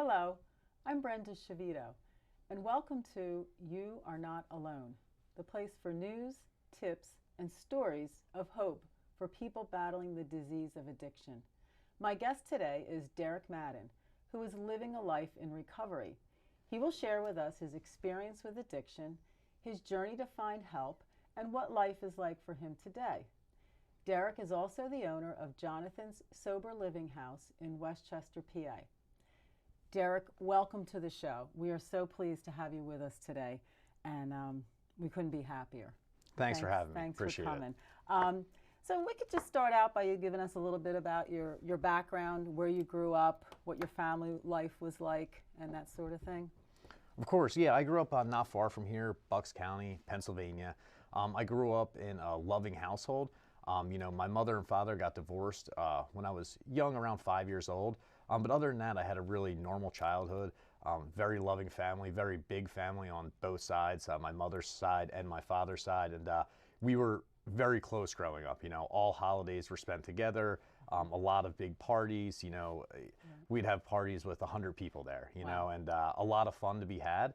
Hello, I'm Brenda Schivito, and welcome to You Are Not Alone, the place for news, tips, and stories of hope for people battling the disease of addiction. My guest today is Derek Madden, who is living a life in recovery. He will share with us his experience with addiction, his journey to find help, and what life is like for him today. Derek is also the owner of Jonathan's Sober Living House in Westchester, PA. Derek, welcome to the show. We are so pleased to have you with us today, and we couldn't be happier. Thanks for having me. Thanks Appreciate for coming. So we could just start out by you giving us a little bit about your background, where you grew up, what your family life was like, and that sort of thing. Of course, yeah. I grew up not far from here, Bucks County, Pennsylvania. I grew up in a loving household. My mother and father got divorced when I was young, around 5 years old. But other than that, I had a really normal childhood, very loving family, very big family on both sides, my mother's side and my father's side. And we were very close growing up. All holidays were spent together, a lot of big parties. We'd have parties with 100 people there, Wow. and a lot of fun to be had.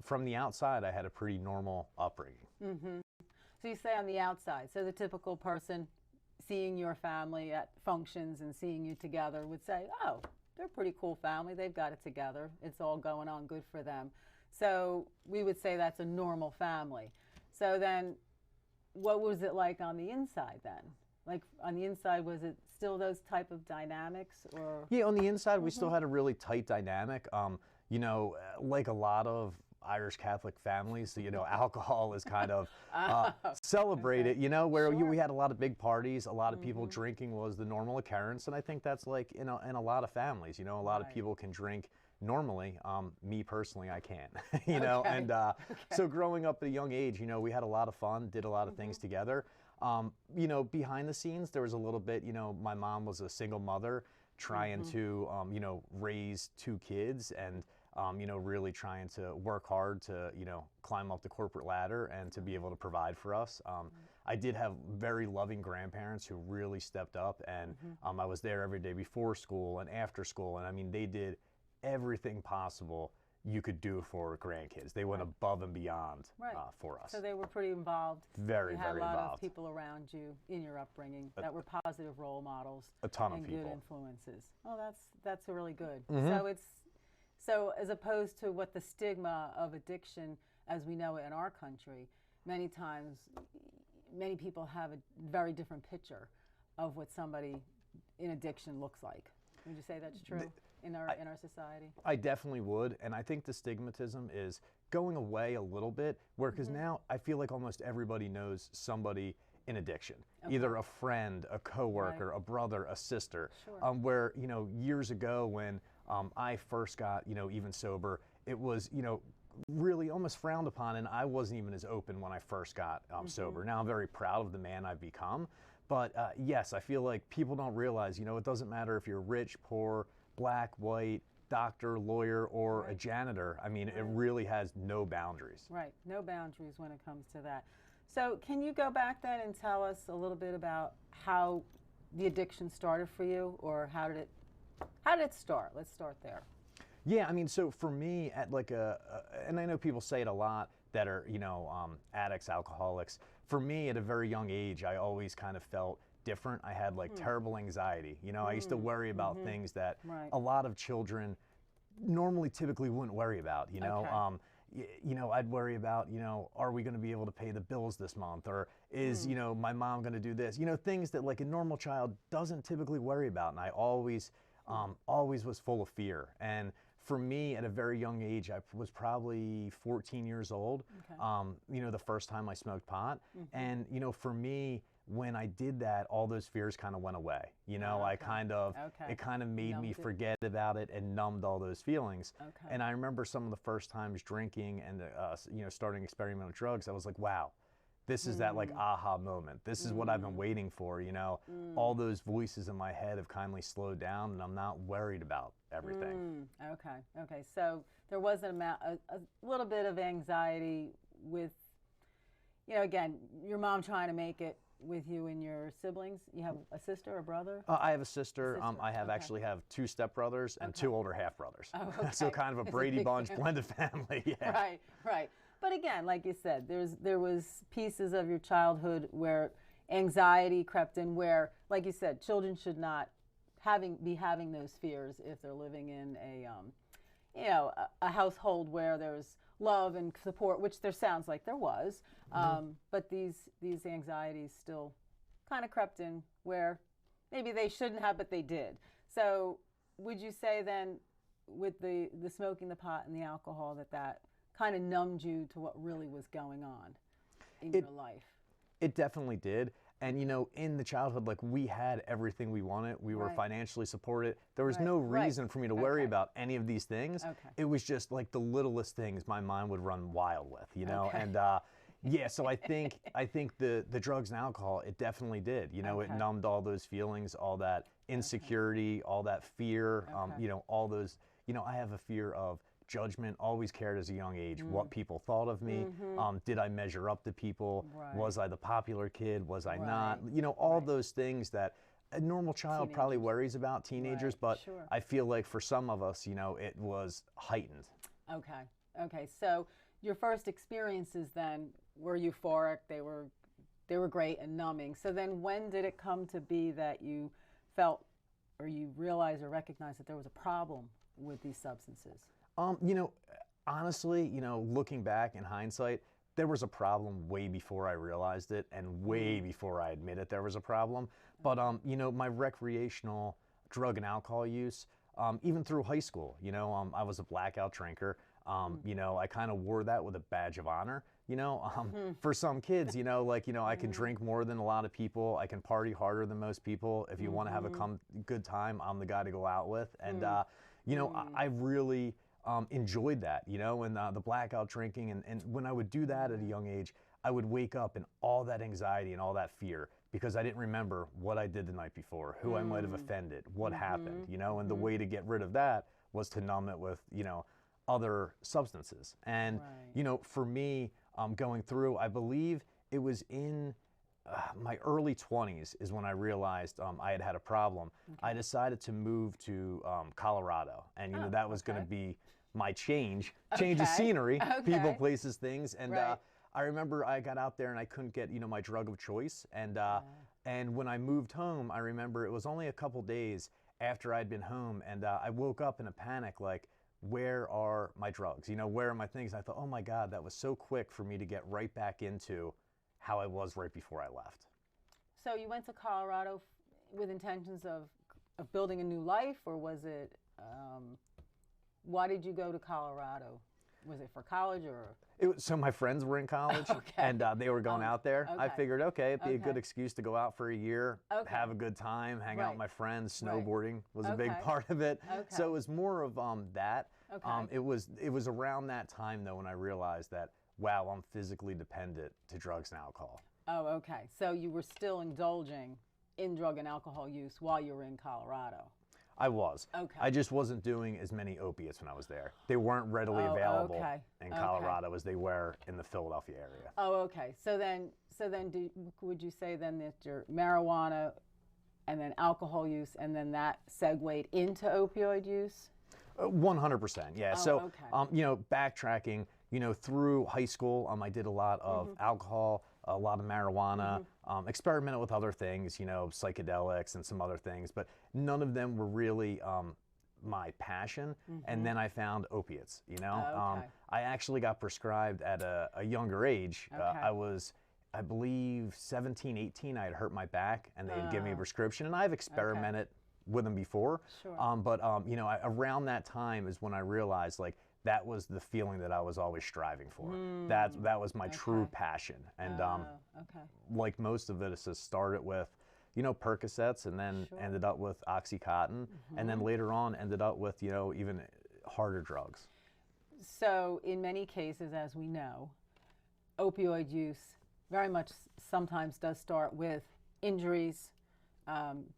From the outside, I had a pretty normal upbringing. Mm-hmm. So you say on the outside, so the typical person seeing your family at functions and seeing you together would say, oh, they're a pretty cool family. They've got it together. It's all going on good for them. So we would say that's a normal family. So then what was it like on the inside then? Like on the inside, was it still those type of dynamics or? Yeah, on the inside, we still had a really tight dynamic. Like a lot of Irish Catholic families, alcohol is kind of celebrated, Okay. where Sure. we had a lot of big parties, a lot of people drinking was the normal occurrence. And I think that's like, in a lot of families, a lot of Right. people can drink normally. Me personally, I can't, Okay. and so growing up at a young age, we had a lot of fun, did a lot of things together. Behind the scenes, there was a little bit, my mom was a single mother trying to, raise two kids and, really trying to work hard to, climb up the corporate ladder and to be able to provide for us. I did have very loving grandparents who really stepped up, and I was there every day before school and after school. And I mean, they did everything possible you could do for grandkids. They went above and beyond Right. for us. So they were pretty involved. Very, You had very a lot of involved. people around you in your upbringing that were positive role models A ton of and good people. influences. Oh, that's really good. Mm-hmm. So as opposed to what the stigma of addiction as we know it in our country, many times many people have a very different picture of what somebody in addiction looks like. Would you say that's true in our society? I definitely would, and I think the stigmatism is going away a little bit, because now I feel like almost everybody knows somebody in addiction, either a friend, a coworker, Right. a brother, a sister. Sure. Where years ago when I first got even sober, it was really almost frowned upon, and I wasn't even as open when I first got sober. Now I'm very proud of the man I've become. But yes, I feel like people don't realize, it doesn't matter if you're rich, poor, black, white, doctor, lawyer, or a Right. janitor. I mean, it really has no boundaries. Right, no boundaries when it comes to that. So can you go back then and tell us a little bit about how the addiction started for you, or how did it start? Let's start there. Yeah, I mean, so for me, at like and I know people say it a lot that are, addicts, alcoholics. For me, at a very young age, I always kind of felt different. I had like terrible anxiety. I used to worry about things that Right. a lot of children normally typically wouldn't worry about, Okay. I'd worry about, are we going to be able to pay the bills this month? Or is, my mom going to do this? Things that like a normal child doesn't typically worry about. And I always was full of fear. And for me, at a very young age, I was probably 14 years old, Okay. the first time I smoked pot. And, for me, when I did that, all those fears kind of went away. I Okay. kind of, Okay. it kind of made me Numbed it. forget about it and numbed all those feelings. Okay. And I remember some of the first times drinking and, starting experimental drugs, I was like, wow, this is that like aha moment. This is what I've been waiting for, all those voices in my head have kindly slowed down and I'm not worried about everything. Okay. So there was a little bit of anxiety with, again, your mom trying to make it with you and your siblings? You have a sister or brother? I have a sister. I have Okay. actually have 2 stepbrothers and Okay. 2 older half brothers. Oh, So okay. kind of a It's a Brady big Bunch family. blended family. Yeah. Right, right. But again, like you said, there was pieces of your childhood where anxiety crept in, where, like you said, children should not be having those fears if they're living in a household where there's love and support, which there sounds like there was. But these anxieties still kind of crept in where maybe they shouldn't have, but they did. So would you say then, with the smoking the pot and the alcohol, that kind of numbed you to what really was going on in your life? It definitely did. And in the childhood, like, we had everything we wanted. We were Right. financially supported. There was Right, no right. reason for me to worry Okay. about any of these things. Okay. It was just like the littlest things my mind would run wild with, Okay. And yeah, so I think the drugs and alcohol, it definitely did. It Okay. numbed all those feelings, all that insecurity, all that fear, Okay. all those, I have a fear of judgment. Always cared as a young age what people thought of me. Did I measure up to people? Right. Was I the popular kid? Was I Right. not? All Right. those things that a normal child probably Teenagers. worries about, teenagers, Right, but sure. I feel like for some of us, it was heightened. Okay. Okay. So your first experiences then were euphoric. They were great and numbing. So then when did it come to be that you felt, or you realized or recognized, that there was a problem with these substances? Honestly, looking back in hindsight, there was a problem way before I realized it and way before I admitted there was a problem. But, my recreational drug and alcohol use, even through high school, I was a blackout drinker. I kind of wore that with a badge of honor. For some kids, I can drink more than a lot of people. I can party harder than most people. If you want to have a good time, I'm the guy to go out with. And, I really enjoyed that, and the blackout drinking. And when I would do that at a young age, I would wake up in all that anxiety and all that fear because I didn't remember what I did the night before, who I might have offended, what happened, and the way to get rid of that was to numb it with, other substances. And, Right. For me, going through, I believe it was in my early 20s is when I realized I had had a problem. I decided to move to Colorado, and that was going to be my change of Okay. scenery, people, Okay. places, things. And Right. I remember I got out there and I couldn't get my drug of choice. And when I moved home, I remember it was only a couple days after I'd been home, and I woke up in a panic, like, where are my drugs? Where are my things? And I thought, oh my God, that was so quick for me to get right back into how I was right before I left. So you went to Colorado with intentions of building a new life, or was it, why did you go to Colorado? Was it for college or? So my friends were in college, Okay. and they were going out there. I okay. figured, okay, it'd be a good Okay. excuse to go out for a year, Okay. have a good time, hang out Right. with my friends. Right. Snowboarding was a big Okay. part of it. Okay. So it was more of that. Okay. It was around that time though when I realized that, wow, I'm physically dependent to drugs and alcohol. Oh, okay. So you were still indulging in drug and alcohol use while you were in Colorado. I was. Okay. I just wasn't doing as many opiates when I was there. They weren't readily Oh, available okay. in Okay. Colorado as they were in the Philadelphia area. Oh, okay. So then would you say then that your marijuana and then alcohol use and then that segued into opioid use? 100%, yeah. Oh, So, okay. backtracking, through high school, I did a lot of alcohol, a lot of marijuana, experimented with other things, psychedelics and some other things, but none of them were really my passion. And then I found opiates, Oh, okay. I actually got prescribed at a younger age. Okay. I was, I believe, 17, 18. I had hurt my back, and they had given me a Oh. prescription, and I've experimented with them before. Sure. But around that time is when I realized, like, that was the feeling that I was always striving for. That was my true Okay. passion. And okay. like most of it, it just started with, Percocets, and then Sure. ended up with Oxycontin, and then later on ended up with, even harder drugs. So in many cases, as we know, opioid use very much sometimes does start with injuries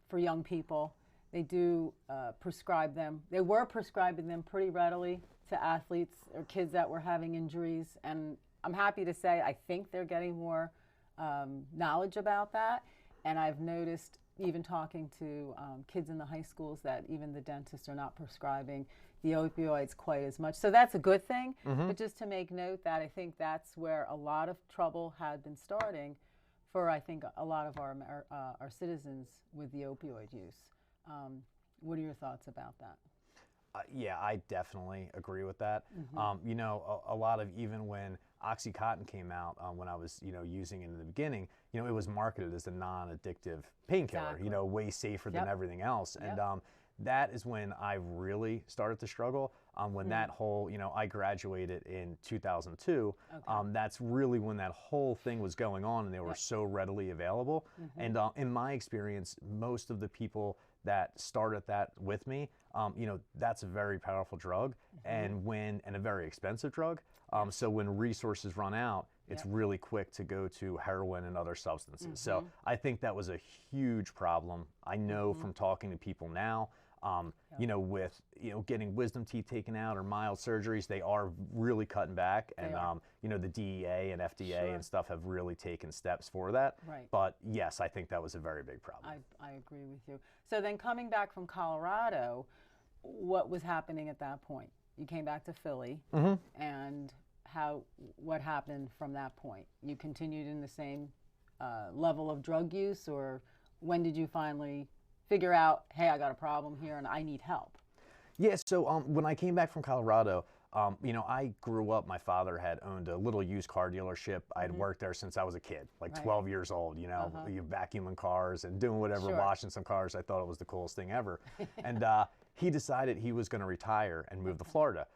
for young people. They do prescribe them. They were prescribing them pretty readily to athletes or kids that were having injuries. And I'm happy to say I think they're getting more knowledge about that. And I've noticed, even talking to kids in the high schools, that even the dentists are not prescribing the opioids quite as much. So that's a good thing. But just to make note that I think that's where a lot of trouble had been starting for, I think, a lot of our citizens with the opioid use. What are your thoughts about that? Yeah, I definitely agree with that. You know, a lot of, even when OxyContin came out, when I was, using it in the beginning, it was marketed as a non-addictive painkiller, way safer than everything else. And that is when I really started to struggle. When that whole, I graduated in 2002. That's really when that whole thing was going on, and they were so readily available. And in my experience, most of the people that started that with me, that's a very powerful drug, and a very expensive drug. So when resources run out, it's really quick to go to heroin and other substances. So I think that was a huge problem. I know from talking to people now, with getting wisdom teeth taken out or mild surgeries, they are really cutting back, and the DEA and FDA and stuff have really taken steps for that. But yes, I think that was a very big problem. I agree with you. So then, coming back from Colorado, what was happening at that point? You came back to Philly, and what happened from that point? You continued in the same level of drug use, or when did you finally figure out, hey, I got a problem here and I need help? Yeah, so when I came back from Colorado, I grew up, my father had owned a little used car dealership. I had worked there since I was a kid, like 12 years old, you vacuuming cars and doing whatever, washing some cars. I thought it was the coolest thing ever. And he decided he was going to retire and move to Florida.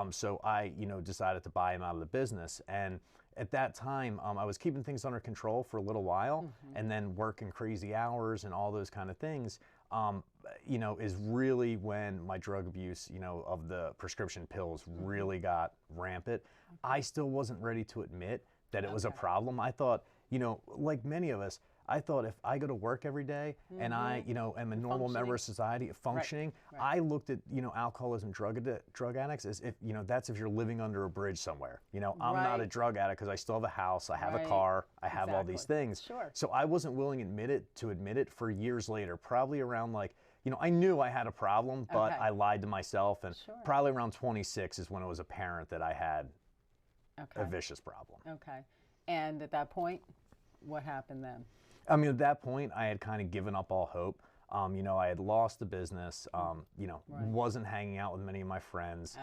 So I, decided to buy him out of the business. And at that time, I was keeping things under control for a little while, and then working crazy hours and all those kind of things, is really when my drug abuse, of the prescription pills really got rampant. I still wasn't ready to admit that it was a problem. I thought, like many of us, I thought if I go to work every day and I, am a normal member of society, functioning, I looked at, alcoholism, drug addicts as if, that's if you're living under a bridge somewhere. I'm not a drug addict because I still have a house, I have a car, I have all these things. So I wasn't willing to admit it for years later, probably around like, I knew I had a problem, but I lied to myself, and probably around 26 is when it was apparent that I had a vicious problem. And at that point, what happened then? I mean, at that point, I had kind of given up all hope. I had lost the business, wasn't hanging out with many of my friends.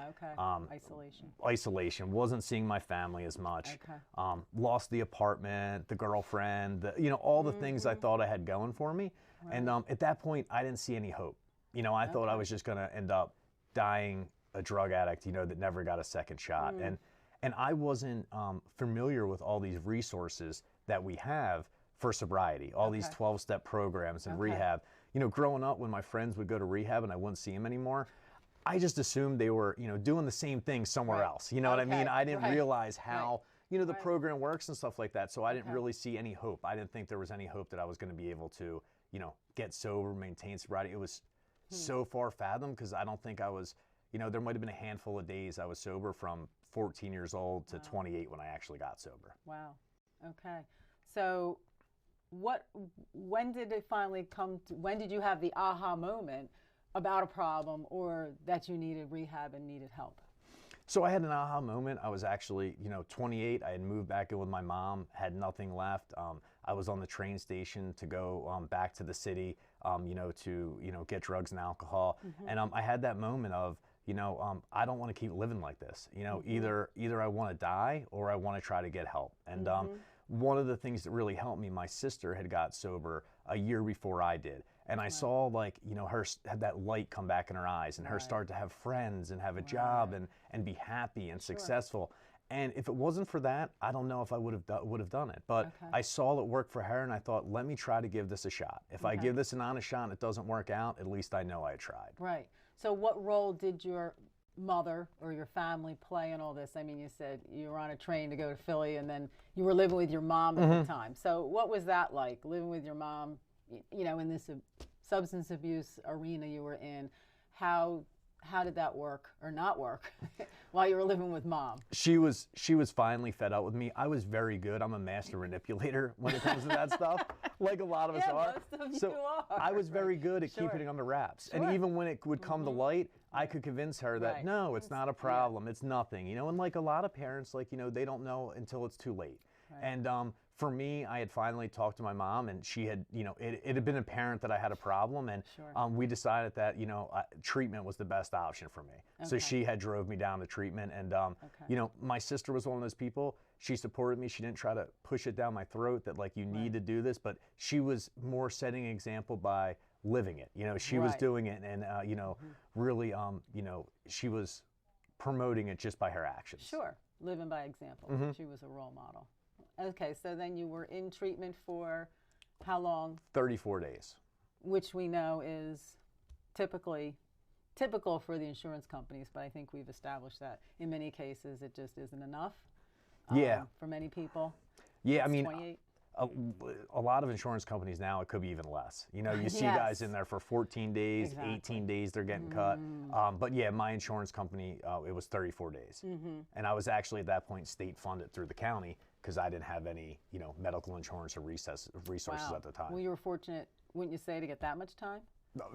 Isolation, wasn't seeing my family as much. Lost the apartment, the girlfriend, all the things I thought I had going for me. And at that point, I didn't see any hope. I thought I was just going to end up dying a drug addict, that never got a second shot. And I wasn't familiar with all these resources that we have for sobriety, all these 12-step programs and rehab. Growing up, when my friends would go to rehab and I wouldn't see them anymore, I just assumed they were, doing the same thing somewhere else. You know what I mean? I didn't realize how, the program works and stuff like that. So I didn't really see any hope. I didn't think there was any hope that I was going to be able to, get sober, maintain sobriety. It was so far fathomed, because I don't think I was, there might have been a handful of days I was sober from 14 years old to 28 when I actually got sober. Wow. Okay. So when did it finally come to, when did you have the aha moment about a problem, or that you needed rehab and needed help? So I had an aha moment. I was actually, 28. I had moved back in with my mom, had nothing left. I was on the train station to go back to the city, to, get drugs and alcohol. And I had that moment of, I don't want to keep living like this. Either I want to die or I want to try to get help. And one of the things that really helped me, my sister had got sober a year before I did. And I saw, like, her had that light come back in her eyes, and her start to have friends and have a job and be happy and successful. And if it wasn't for that, I don't know if I would have done it. But I saw it work for her, and I thought, let me try to give this a shot. If I give this an honest shot and it doesn't work out, at least I know I tried. Right. So what role did your mother or your family play in all this? I mean, you said you were on a train to go to Philly, and then you were living with your mom at the time. So what was that like, living with your mom, in this substance abuse arena you were in? How how did that work or not work while you were living with mom? She was finally fed up with me. I was very good. I'm a master manipulator when it comes to that stuff, like a lot of us are. Most of you are. I was very good at keeping it under wraps. Sure. And even when it would come to light, I could convince her that, no, it's not a problem. It's nothing. You know, and like a lot of parents, like, you know, they don't know until it's too late. And for me, I had finally talked to my mom, and she had, you know, it had been apparent that I had a problem, and we decided that, you know, treatment was the best option for me. So she had drove me down to treatment, and, you know, my sister was one of those people. She supported me. She didn't try to push it down my throat that, like, you need to do this, but she was more setting an example by living it. You know, she was doing it, and, you know, really, you know, she was promoting it just by her actions. Sure, living by example. She was a role model. Okay, so then you were in treatment for how long? 34 days. Which we know is typical for the insurance companies, but I think we've established that in many cases it just isn't enough for many people. Yeah, I mean, a lot of insurance companies now, it could be even less. You know, you see guys in there for 14 days, 18 days they're getting cut. But yeah, my insurance company, it was 34 days. And I was actually at that point state funded through the county because I didn't have any, you know, medical insurance or resources at the time. Well, you were fortunate, wouldn't you say, to get that much time?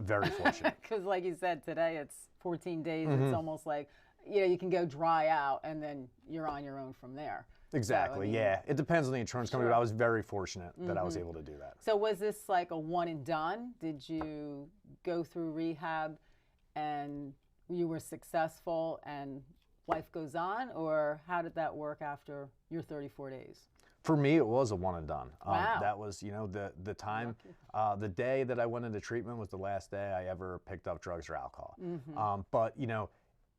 Very fortunate. Because like you said, today it's 14 days. It's almost like, you know, you can go dry out and then you're on your own from there. Exactly, so, I mean, yeah. It depends on the insurance company, but I was very fortunate that I was able to do that. So was this like a one and done? Did you go through rehab and you were successful and life goes on? Or how did that work after your 34 days? For me, it was a one and done. Wow. That was, you know, the time, the day that I went into treatment was the last day I ever picked up drugs or alcohol. But, you know,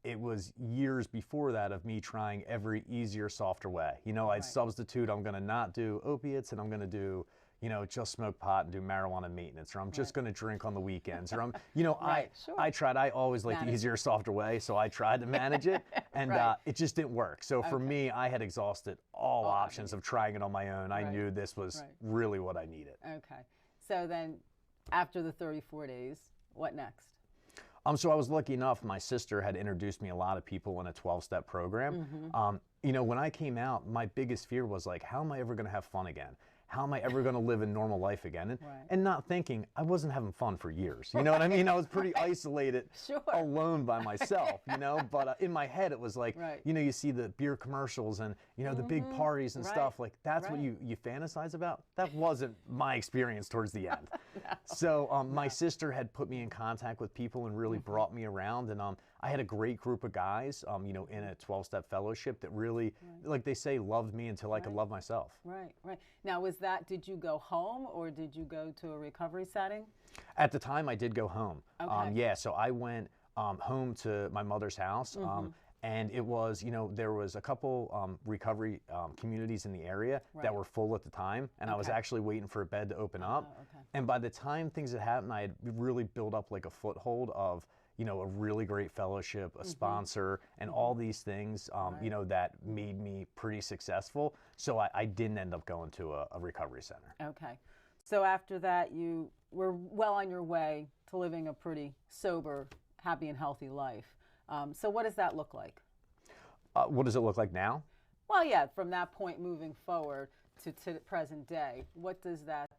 it was years before that of me trying every easier, softer way. You know, I'd substitute, I'm going to not do opiates, and I'm going to do, you know, just smoke pot and do marijuana maintenance, or I'm just going to drink on the weekends, or I'm, you know, I tried, I always liked the easier, softer way, so I tried to manage it, and it just didn't work. So for me, I had exhausted all options of trying it on my own. I knew this was really what I needed. Okay. So then after the 34 days, what next? So I was lucky enough, my sister had introduced me a lot of people in a 12-step program. You know, when I came out, my biggest fear was like, how am I ever going to have fun again? How am I ever going to live a normal life again? And not thinking, I wasn't having fun for years. You know what I mean? I was pretty isolated, alone by myself, you know? But in my head, it was like, you know, you see the beer commercials and, you know, the big parties and stuff. Like, that's what you fantasize about? That wasn't my experience towards the end. So my sister had put me in contact with people and really brought me around. And I had a great group of guys, you know, in a 12-step fellowship that really, like they say, loved me until I could love myself. Now, did you go home or did you go to a recovery setting? At the time, I did go home. Yeah, so I went home to my mother's house. And it was, you know, there was a couple recovery communities in the area that were full at the time. And I was actually waiting for a bed to open up. And by the time things had happened, I had really built up like a foothold of, you know, a really great fellowship, a sponsor, and all these things, you know, that made me pretty successful. So I didn't end up going to a recovery center. Okay. So after that, you were well on your way to living a pretty sober, happy, and healthy life. So what does that look like? What does it look like now? Well, yeah, from that point moving forward to the present day, what does that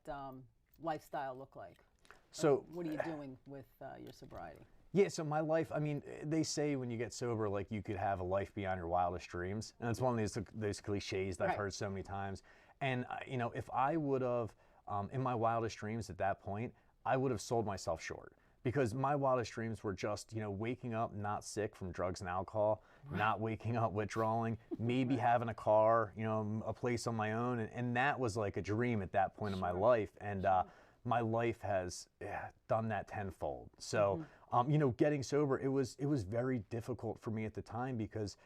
lifestyle look like? So what are you doing with your sobriety? Yeah, so my life, I mean, they say when you get sober, like you could have a life beyond your wildest dreams. And it's one of those cliches that I've heard so many times. And, you know, if I would have, in my wildest dreams at that point, I would have sold myself short. Because my wildest dreams were just, you know, waking up not sick from drugs and alcohol, not waking up withdrawing, maybe having a car, you know, a place on my own. And that was like a dream at that point in my life. And my life has done that tenfold. So, you know, getting sober, it was very difficult for me at the time because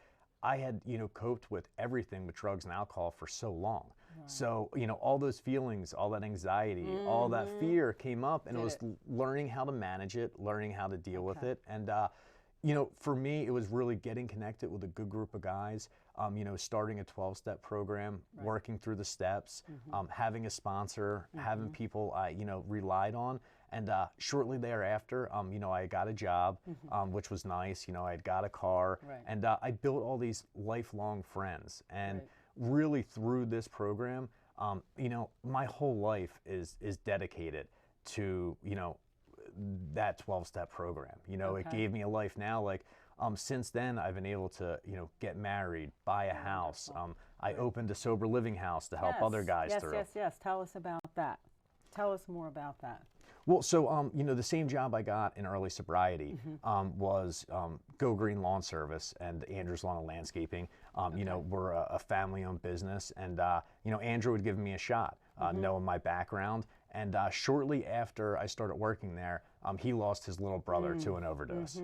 I had, you know, coped with everything with drugs and alcohol for so long. So, you know, all those feelings, all that anxiety, all that fear came up, and it was learning how to manage it, learning how to deal with it. And, you know, for me, it was really getting connected with a good group of guys, you know, starting a 12-step program, working through the steps, having a sponsor, having people I, you know, relied on. And shortly thereafter, you know, I got a job, which was nice. You know, I had got a car, Right. and I built all these lifelong friends. And Right. really through this program, you know, my whole life is dedicated to, you know, that 12-step program. You know, it Okay. gave me a life now. Like, since then, I've been able to, you know, get married, buy a house. I opened a sober living house to help other guys yes, through. Yes. Tell us about that. Tell us more about that. Well, so, you know, the same job I got in early sobriety was Go Green Lawn Service and Andrew's Lawn and Landscaping. You know, we're a family-owned business, and, you know, Andrew would give me a shot, knowing my background. And shortly after I started working there, he lost his little brother to an overdose,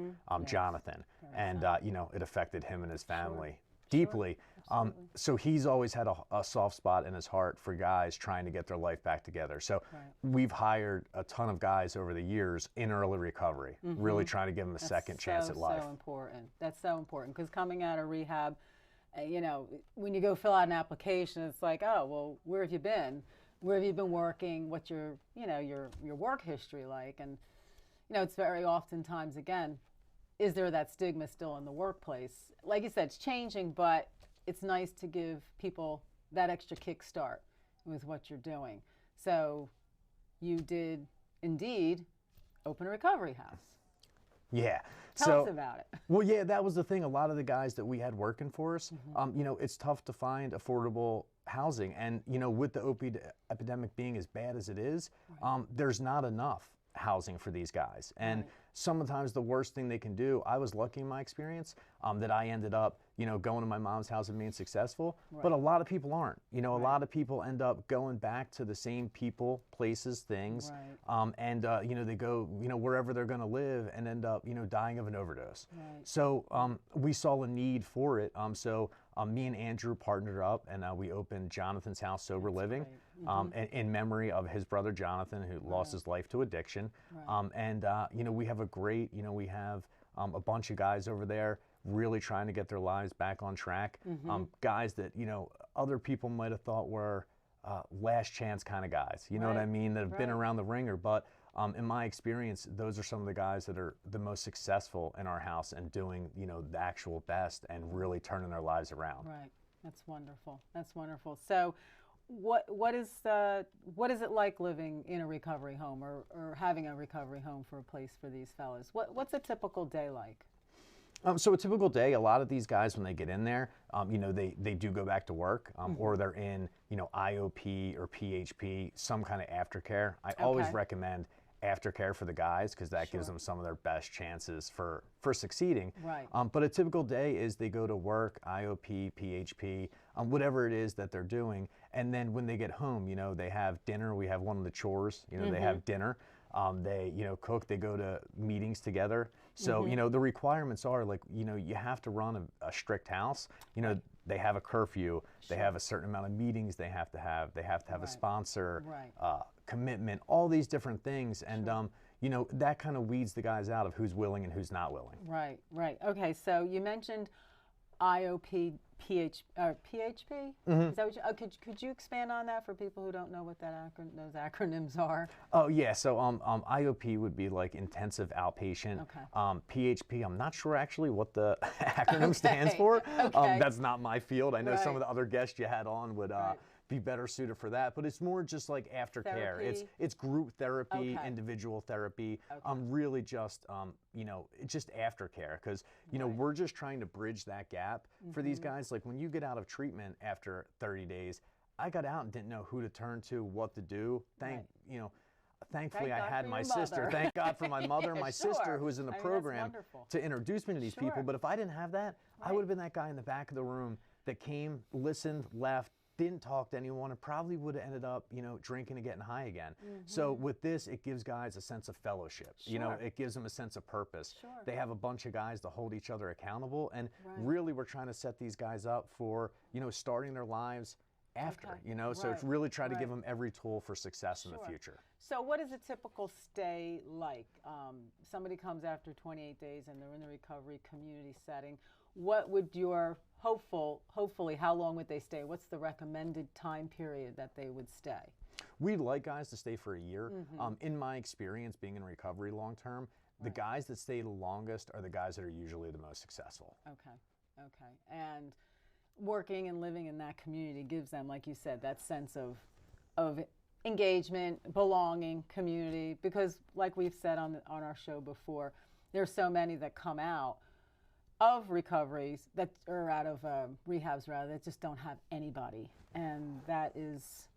Jonathan. And, you know, it affected him and his family deeply. So he's always had a soft spot in his heart for guys trying to get their life back together. So we've hired a ton of guys over the years in early recovery, really trying to give them a second chance at life. That's so important. That's so important, because coming out of rehab, you know, when you go fill out an application, it's like, oh, well, where have you been? Where have you been working? What's your, you know, your work history like? And, you know, it's very oftentimes, again, is there that stigma still in the workplace? Like you said, it's changing, but it's nice to give people that extra kickstart with what you're doing. So you did indeed open a recovery house. Yeah. Tell us about it. Well, yeah, that was the thing. A lot of the guys that we had working for us, you know, it's tough to find affordable housing. And, you know, with the opioid epidemic being as bad as it is, there's not enough housing for these guys. And sometimes the worst thing they can do, I was lucky in my experience that I ended up, you know, going to my mom's house and being successful, but a lot of people aren't. You know, a lot of people end up going back to the same people, places, things, and, you know, they go, you know, wherever they're going to live and end up, you know, dying of an overdose. So we saw a need for it. So me and Andrew partnered up, and we opened Jonathan's House Sober Living in memory of his brother Jonathan, who lost his life to addiction. And, you know, we have a great, you know, we have a bunch of guys over there really trying to get their lives back on track. Guys that, you know, other people might have thought were last chance kind of guys, you know what I mean, that have been around the ringer. But in my experience, those are some of the guys that are the most successful in our house and doing, you know, the actual best and really turning their lives around. Right. That's wonderful. That's wonderful. So what is it like living in a recovery home or having a recovery home for a place for these fellas? What's a typical day like? So a typical day, a lot of these guys, when they get in there, you know, they do go back to work, or they're in, you know, IOP or PHP, some kind of aftercare. I always recommend aftercare for the guys, because that gives them some of their best chances for succeeding. But a typical day is they go to work, IOP, PHP, whatever it is that they're doing. And then when they get home, you know, they have dinner. We have one of the chores, you know, they have dinner. They, you know, cook, they go to meetings together. So, you know, the requirements are like, you know, you have to run a strict house. You know, they have a curfew, they have a certain amount of meetings they have to have a sponsor, commitment, all these different things. And, you know, that kind of weeds the guys out of who's willing and who's not willing. Right. Okay, so you mentioned IOP, PHP? Is that what you, could you expand on that for people who don't know what those acronyms are? Oh yeah, so IOP would be like intensive outpatient. PHP, I'm not sure actually what the acronym stands for. That's not my field. I know some of the other guests you had on would be better suited for that, but it's more just like aftercare. It's group therapy, individual therapy. Really just you know, it's just aftercare, because you know, we're just trying to bridge that gap for these guys. Like when you get out of treatment after 30 days, I got out and didn't know who to turn to, what to do. You know, thankfully I had my sister. Thank God for my mother, my sister, who was in the program to introduce me to these people. But if I didn't have that, I would have been that guy in the back of the room that came, listened, left, didn't talk to anyone, and probably would have ended up, you know, drinking and getting high again. So with this, it gives guys a sense of fellowship. You know, it gives them a sense of purpose. They have a bunch of guys to hold each other accountable, and really we're trying to set these guys up for, you know, starting their lives after, you know, so it's really try to give them every tool for success in the future. So what is a typical stay like? Somebody comes after 28 days and they're in the recovery community setting. What would your hopefully, how long would they stay? What's the recommended time period that they would stay? we'd like guys to stay for a year. In my experience, being in recovery long term, the guys that stay the longest are the guys that are usually the most successful. Okay, okay. And working and living in that community gives them, like you said, that sense of engagement, belonging, community, because like we've said on our show before, there's so many that come out of recoveries that are out of rehabs rather that just don't have anybody, and that is,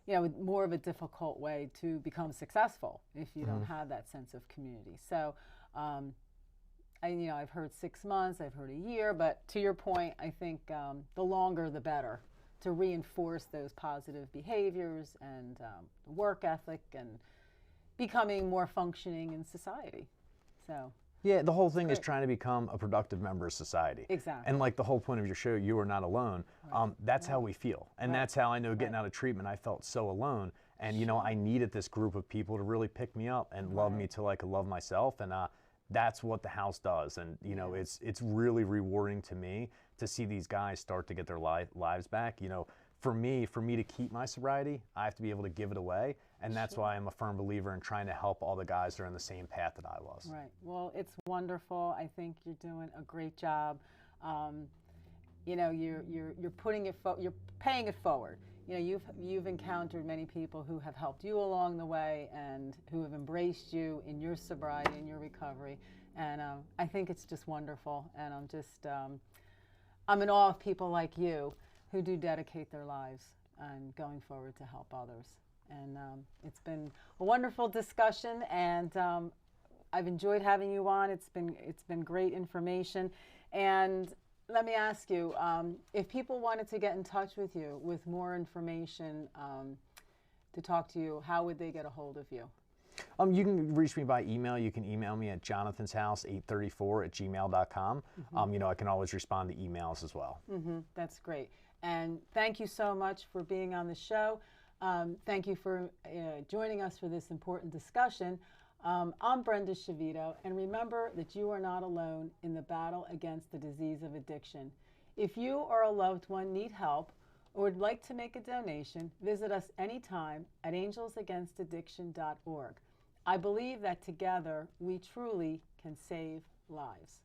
you know, more of a difficult way to become successful if you don't have that sense of community. So I've heard 6 months, I've heard a year, but to your point, I think the longer the better, to reinforce those positive behaviors and work ethic and becoming more functioning in society. So yeah, the whole thing is trying to become a productive member of society. Exactly. And like the whole point of your show, You Are Not Alone, that's how we feel. And that's how I know getting out of treatment, I felt so alone. And, you know, I needed this group of people to really pick me up and love me till I could love myself. And that's what the house does. And, you know, it's really rewarding to me to see these guys start to get their lives back. You know, for me to keep my sobriety, I have to be able to give it away. And that's why I'm a firm believer in trying to help all the guys that are in the same path that I was. Right. Well, it's wonderful. I think you're doing a great job. You know, you're putting it you're paying it forward. You know, you've encountered many people who have helped you along the way and who have embraced you in your sobriety and your recovery. And I think it's just wonderful. And I'm in awe of people like you who do dedicate their lives and going forward to help others. And it's been a wonderful discussion, and I've enjoyed having you on. It's been great information. And let me ask you, if people wanted to get in touch with you with more information to talk to you, how would they get a hold of you? You can reach me by email. You can email me at jonathanshouse834@gmail.com. You know, I can always respond to emails as well. That's great. And thank you so much for being on the show. Thank you for joining us for this important discussion. I'm Brenda Schivito, and remember that you are not alone in the battle against the disease of addiction. If you or a loved one need help or would like to make a donation, visit us anytime at angelsagainstaddiction.org. I believe that together we truly can save lives.